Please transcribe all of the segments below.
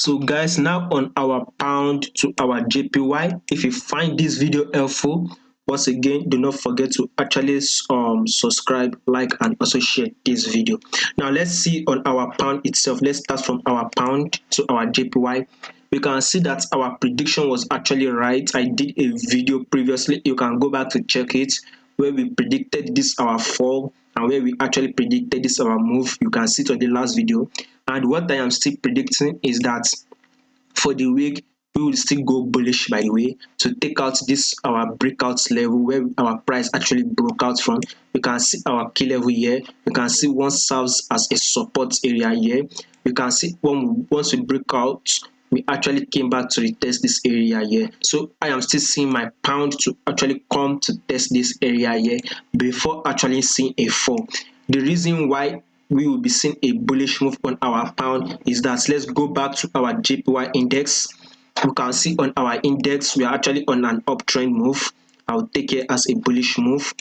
So guys, now on our pound to our JPY, if you find this video helpful, once again, do not forget to actually subscribe, like, and also share this video. Now let's see on our pound itself. Let's start from our pound to our JPY. We can see that our prediction was actually right. I did a video previously. You can go back to check it, where we predicted this our fall and where we actually predicted this our move. You can see it on the last video. And what I am still predicting is that for the week we will still go bullish, by the way, to take out this our breakout level where our price actually broke out from. You can see our key level here. You can see one serves as a support area here. You can see once we break out, we actually came back to retest this area here. So I am still seeing my pound to actually come to test this area here before actually seeing a fall. The reason why we will be seeing a bullish move on our pound is that, let's go back to our JPY index. You can see on our index we are actually on an uptrend move. I'll take it as a bullish move.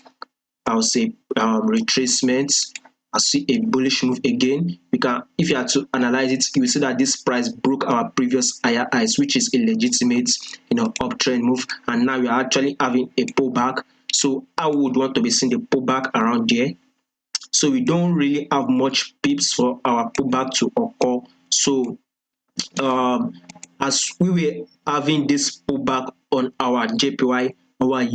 I'll say retracement. I see a bullish move again. We can, if you are to analyze it, you will see that this price broke our previous higher highs, which is a legitimate, uptrend move, and now we are actually having a pullback. So I would want to be seeing the pullback around there. So we don't really have much pips for our pullback to occur. So as we were having this pullback on our JPY, our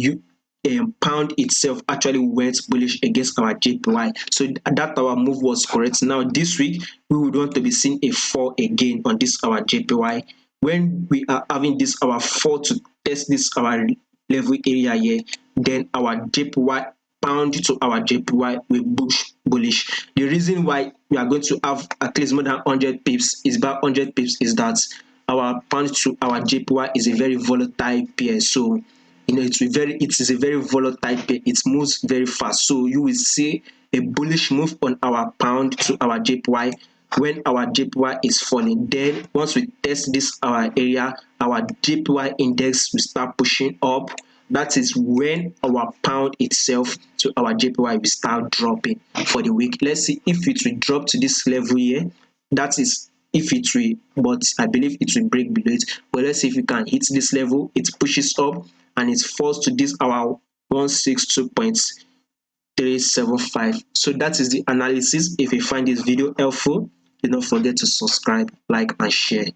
pound itself actually went bullish against our JPY. So that our move was correct. Now this week we would want to be seeing a fall again on this our JPY. When we are having this our fall to test this our level area here, then our JPY pound to our JPY will push bullish. The reason why we are going to have at least more than 100 pips is about 100 pips is that our pound to our JPY is a very volatile pair. So it is a very volatile pair. It moves very fast. So you will see a bullish move on our pound to our JPY when our JPY is falling. Then once we test this our area, our JPY index will start pushing up. That is when our pound itself to our JPY will start dropping for the week. Let's see if it will drop to this level here. That is if it will, but I believe it will break below it. But let's see if we can hit this level. It pushes up and it falls to this our 162.375. So that is the analysis. If you find this video helpful, do not forget to subscribe, like, and share.